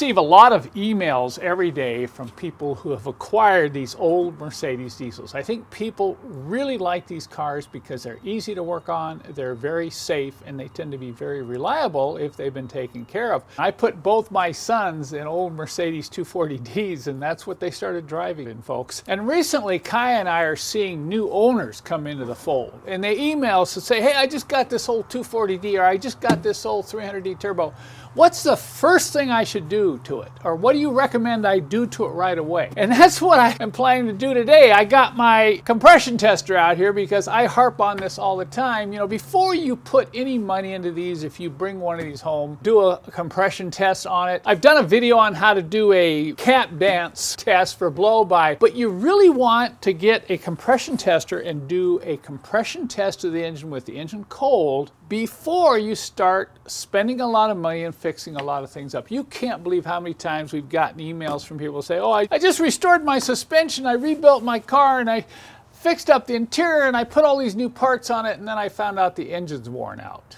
receive a lot of emails every day from people who have acquired these old Mercedes diesels. I think people really like these cars because they're easy to work on, they're very safe, and they tend to be very reliable if they've been taken care of. I put both my sons in old Mercedes 240Ds, and that's what they started driving in, folks. And recently, Kai and I are seeing new owners come into the fold, and they email us and say, hey, I just got this old 240D, or I just got this old 300D turbo. What's the first thing I should do to it? Or what do you recommend I do to it right away? And that's what I am planning to do today. I got my compression tester out here because I harp on this all the time. You know, before you put any money into these, if you bring one of these home, do a compression test on it. I've done a video on how to do a cat dance test for blow-by, but you really want to get a compression tester and do a compression test of the engine with the engine cold before you start spending a lot of money and fixing a lot of things up. You can't believe how many times we've gotten emails from people say, oh, I just restored my suspension, I rebuilt my car, and I fixed up the interior, and I put all these new parts on it, and then I found out the engine's worn out.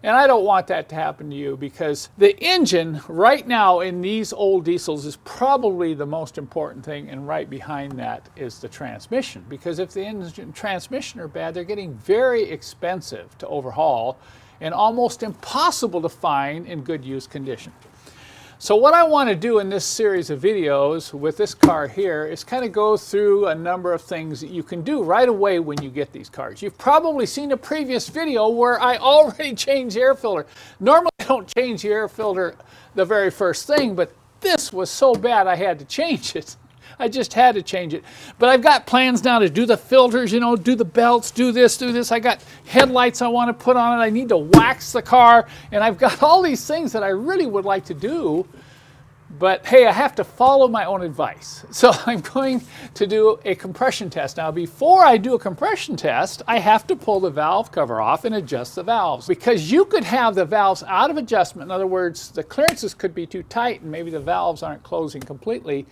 And I don't want that to happen to you, because the engine right now in these old diesels is probably the most important thing, and right behind that is the transmission. Because if the engine and transmission are bad, they're getting very expensive to overhaul and almost impossible to find in good use condition. So what I want to do in this series of videos with this car here is kind of go through a number of things that you can do right away when you get these cars. You've probably seen a previous video where I already changed the air filter. Normally I don't change the air filter the very first thing, but this was so bad I had to change it. I just had to change it. But I've got plans now to do the filters, you know, do the belts, do this, do this. I got headlights I want to put on it. I need to wax the car. And I've got all these things that I really would like to do. But hey, I have to follow my own advice. So I'm going to do a compression test. Now, before I do a compression test, I have to pull the valve cover off and adjust the valves. Because you could have the valves out of adjustment. In other words, the clearances could be too tight and maybe the valves aren't closing completely.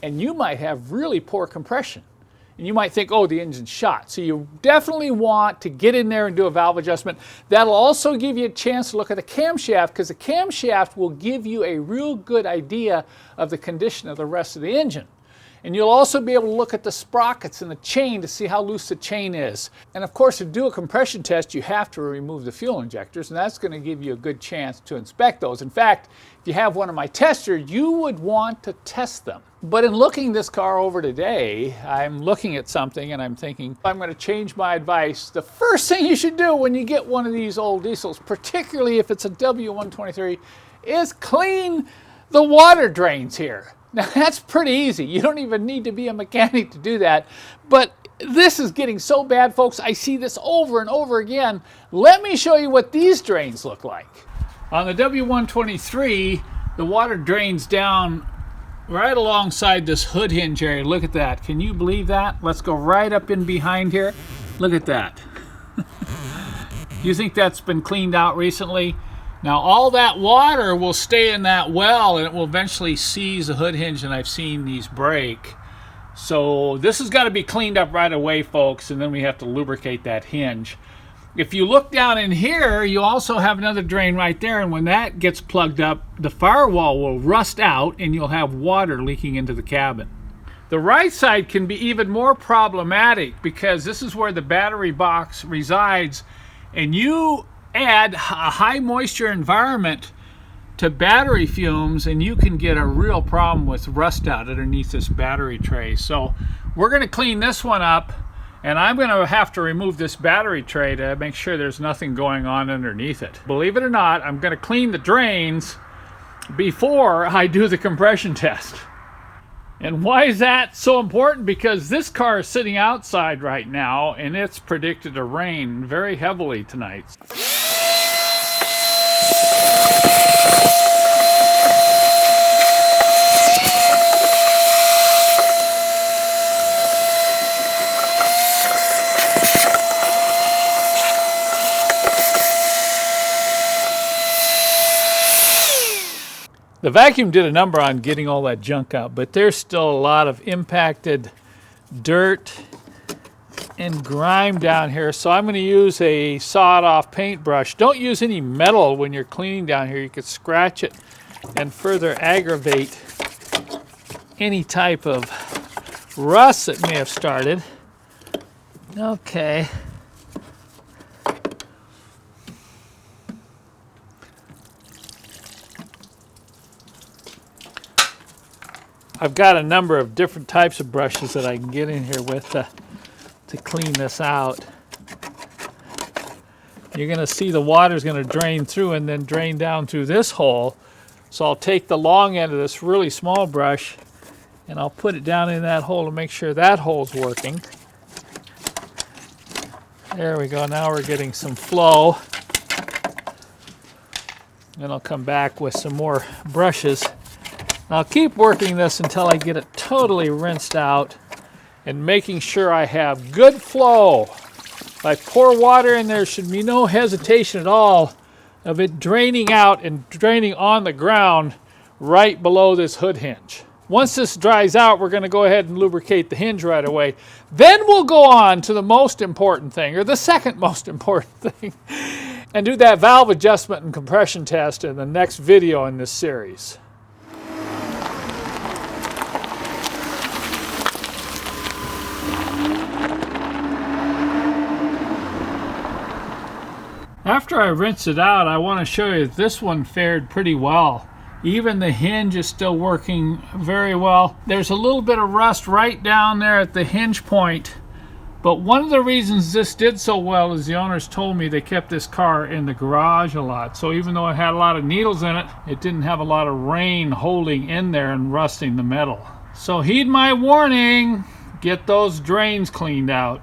And you might have really poor compression. And you might think, oh, the engine's shot. So you definitely want to get in there and do a valve adjustment. That'll also give you a chance to look at the camshaft, because the camshaft will give you a real good idea of the condition of the rest of the engine. And you'll also be able to look at the sprockets and the chain to see how loose the chain is. And of course, to do a compression test, you have to remove the fuel injectors, and that's going to give you a good chance to inspect those. In fact, if you have one of my testers, you would want to test them. But in looking this car over today, I'm looking at something and I'm thinking, I'm going to change my advice. The first thing you should do when you get one of these old diesels, particularly if it's a W123, is clean the water drains here. Now that's pretty easy. You don't even need to be a mechanic to do that. But this is getting so bad, folks. I see this over and over again. Let me show you what these drains look like. On the W123, the water drains down right alongside this hood hinge area. Look at that. Can you believe that? Let's go right up in behind here. Look at that. You think that's been cleaned out recently? Now all that water will stay in that well and it will eventually seize the hood hinge, and I've seen these break. So this has got to be cleaned up right away, folks, and then we have to lubricate that hinge. If you look down in here, you also have another drain right there, and when that gets plugged up, the firewall will rust out and you'll have water leaking into the cabin. The right side can be even more problematic because this is where the battery box resides, and you add a high moisture environment to battery fumes and you can get a real problem with rust out underneath this battery tray. So we're going to clean this one up, and I'm going to have to remove this battery tray to make sure there's nothing going on underneath it. Believe it or not, I'm going to clean the drains before I do the compression test. And why is that so important? Because this car is sitting outside right now and it's predicted to rain very heavily tonight. The vacuum did a number on getting all that junk out, but there's still a lot of impacted dirt and grime down here. So I'm going to use a sawed-off paintbrush. Don't use any metal when you're cleaning down here. You could scratch it and further aggravate any type of rust that may have started. Okay. I've got a number of different types of brushes that I can get in here with to clean this out. You're going to see the water is going to drain through and then drain down through this hole. So I'll take the long end of this really small brush and I'll put it down in that hole to make sure that hole's working. There we go. Now we're getting some flow. Then I'll come back with some more brushes. I'll keep working this until I get it totally rinsed out and making sure I have good flow. If I pour water in, there should be no hesitation at all of it draining out and draining on the ground right below this hood hinge. Once this dries out, we're going to go ahead and lubricate the hinge right away. Then we'll go on to the most important thing, or the second most important thing, and do that valve adjustment and compression test in the next video in this series. After I rinse it out, I want to show you that this one fared pretty well. Even the hinge is still working very well. There's a little bit of rust right down there at the hinge point, but one of the reasons this did so well is the owners told me they kept this car in the garage a lot. So even though it had a lot of needles in it, it didn't have a lot of rain holding in there and rusting the metal. So heed my warning, get those drains cleaned out.